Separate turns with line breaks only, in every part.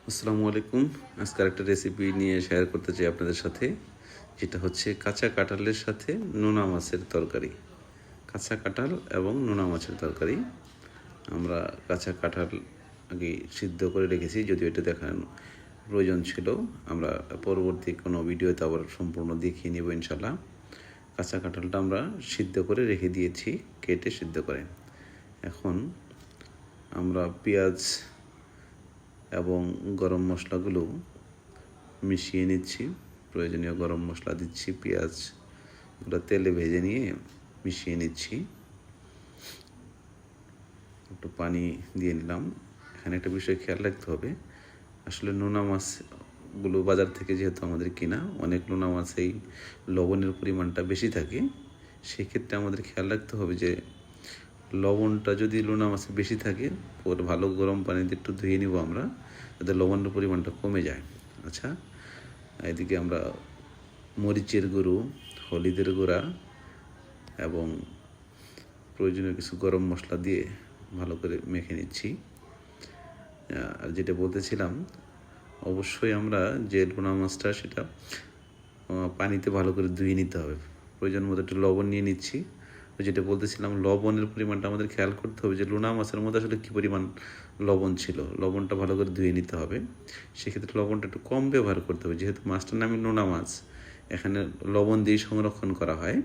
আসসালামু আলাইকুম। আজকের একটা রেসিপি নিয়ে শেয়ার করতে চাই আপনাদের সাথে, যেটা হচ্ছে কাঁচা কাঁঠালের সাথে নোনা মাছের তরকারি। কাঁচা কাঁঠাল এবং নোনা মাছের তরকারি। আমরা কাঁচা কাঁঠাল আগে সিদ্ধ করে রেখেছি, যদিও এটা দেখার প্রয়োজন ছিল। আমরা পরবর্তী কোনো ভিডিওতে আবার সম্পূর্ণ দেখিয়ে নেব ইনশাল্লাহ। কাঁচা কাঁঠালটা আমরা সিদ্ধ করে রেখে দিয়েছি, কেটে সিদ্ধ করে। এখন আমরা পেঁয়াজ এবং গরম মশলাগুলো মিশিয়ে নিচ্ছি। প্রয়োজনীয় গরম মশলা দিচ্ছি, পেঁয়াজগুলো তেলে ভেজে নিয়ে মিশিয়ে নিচ্ছি। একটু পানি দিয়ে নিলাম। এখানে একটা বিষয় খেয়াল রাখতে হবে, আসলে নোনা মাছগুলো বাজার থেকে যেহেতু আমাদের কিনা, অনেক নোনা মাছেই লবণের পরিমাণটা বেশি থাকে। সেক্ষেত্রে আমাদের খেয়াল রাখতে হবে যে লবণটা যদি নোনা মাছে বেশি থাকে, ওর ভালো গরম পানিতে একটু ধুয়ে নিব আমরা, যাতে লবণের পরিমাণটা কমে যায়। আচ্ছা, এদিকে আমরা মরিচের গুঁড়ো, হলুদের গুঁড়া এবং প্রয়োজনীয় কিছু গরম মশলা দিয়ে ভালো করে মেখে নিচ্ছি। আর যেটা বলতেছিলাম, অবশ্যই আমরা যে নোনা মাছটা সেটা পানিতে ভালো করে ধুয়ে নিতে হবে। প্রয়োজন মতো একটু লবণ নিয়ে নিচ্ছি। যেটা বলতেছিলাম, লবণের পরিমাণটা আমাদের খেয়াল করতে হবে যে লোনা মাছের মধ্যে আসলে কী পরিমাণ লবণ ছিল। লবণটা ভালো করে ধুয়ে নিতে হবে। সেক্ষেত্রে লবণটা একটু কম ব্যবহার করতে হবে, যেহেতু মাছটার নামে নোনা মাছ, এখানে লবণ দিয়ে সংরক্ষণ করা হয়।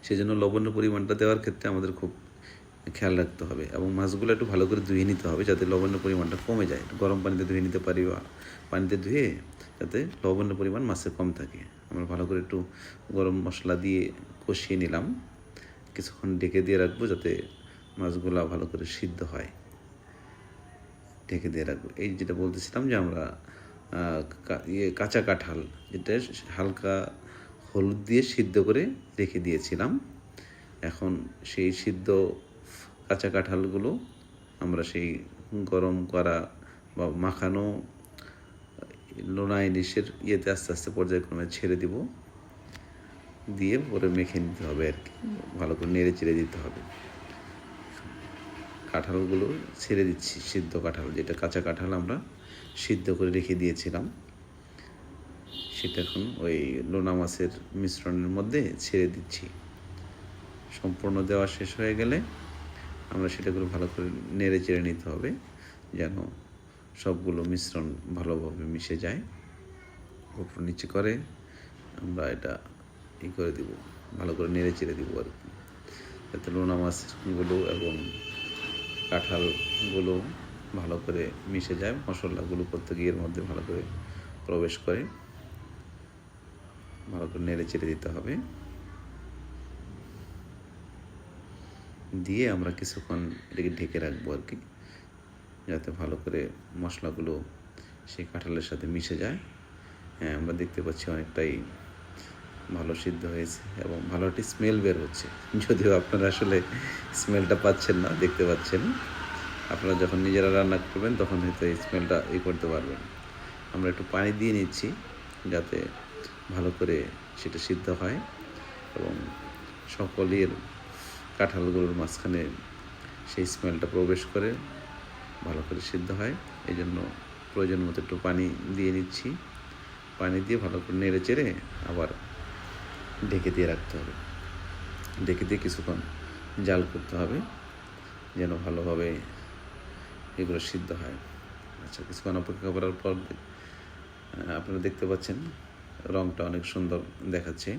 সেই জন্য লবণের পরিমাণটা দেওয়ার ক্ষেত্রে আমাদের খুব খেয়াল রাখতে হবে, এবং মাছগুলো একটু ভালো করে ধুয়ে নিতে হবে যাতে লবণের পরিমাণটা কমে যায়। গরম পানিতে ধুয়ে নিতে পারি, বা পানিতে ধুয়ে যাতে লবণের পরিমাণ মাছে কম থাকে। আমরা ভালো করে একটু গরম মশলা দিয়ে কষিয়ে নিলাম। কিছুক্ষণ ঢেকে দিয়ে রাখবো যাতে মাছগুলো ভালো করে সিদ্ধ হয়। ঢেকে দিয়ে রাখবো। এই যেটা বলতেছিলাম যে আমরা কাঁচা কাঁঠাল, যেটা হালকা হলুদ দিয়ে সিদ্ধ করে রেখে দিয়েছিলাম, এখন সেই সিদ্ধ কাঁচা কাঁঠালগুলো আমরা সেই গরম করা বা মাখানো লোনা ইলিশের ইয়েতে আস্তে আস্তে পর্যায়ক্রমে ছেড়ে দিব, দিয়ে পরে মেখে নিতে হবে আর কি। ভালো করে নেড়ে চেড়ে দিতে হবে। কাঁঠালগুলো ছেড়ে দিচ্ছি, সিদ্ধ কাঁঠাল, যেটা কাঁচা কাঁঠাল আমরা সিদ্ধ করে রেখে দিয়েছিলাম, সেটা এখন ওই লোনা মাছের মিশ্রণের মধ্যে ছেড়ে দিচ্ছি। সম্পূর্ণ দেওয়া শেষ হয়ে গেলে আমরা সেটাগুলো ভালো করে নেড়ে চেড়ে নিতে হবে, যেন সবগুলো মিশ্রণ ভালোভাবে মিশে যায়। উপর নিচে করে আমরা এটা করে দিব, ভালো করে নেড়ে চেড়ে দিব আর কি, যাতে লোনা মাছগুলো এবং কাঁঠালগুলো ভালো করে মিশে যায়, মশলাগুলো প্রত্যেকের মধ্যে ভালো করে প্রবেশ করে। ভালো করে নেড়ে চেড়ে দিতে হবে। দিয়ে আমরা কিছুক্ষণ এটাকে ঢেকে রাখবো আর কি, যাতে ভালো করে মশলাগুলো সেই কাঁঠালের সাথে মিশে যায়। হ্যাঁ, আমরা দেখতে পাচ্ছি অনেকটাই ভালো সিদ্ধ হয়েছে এবং ভালো একটি স্মেল বের হচ্ছে, যদিও আপনারা আসলে স্মেলটা পাচ্ছেন না, দেখতে পাচ্ছেন। আপনারা যখন নিজেরা রান্না করবেন তখন হয়তো এই স্মেলটা করতে পারবেন। আমরা একটু পানি দিয়ে নিচ্ছি যাতে ভালো করে সেটা সিদ্ধ হয় এবং সকলের কাঁঠালগুলোর মাঝখানে সেই স্মেলটা প্রবেশ করে ভালো করে সিদ্ধ হয়। এই জন্য প্রয়োজন মতো একটু পানি দিয়ে নিচ্ছি। পানি দিয়ে ভালো করে নেড়ে চেড়ে আবার ঢেকে দিয়ে রাখতে হবে। ঢেকে দিয়ে কিছুক্ষণ জাল করতে হবে যেন ভালোভাবে এগুলো সিদ্ধ হয়। আচ্ছা, কিছুক্ষণ অপেক্ষা করার পর আপনারা দেখতে পাচ্ছেন রঙটা অনেক সুন্দর দেখাচ্ছে।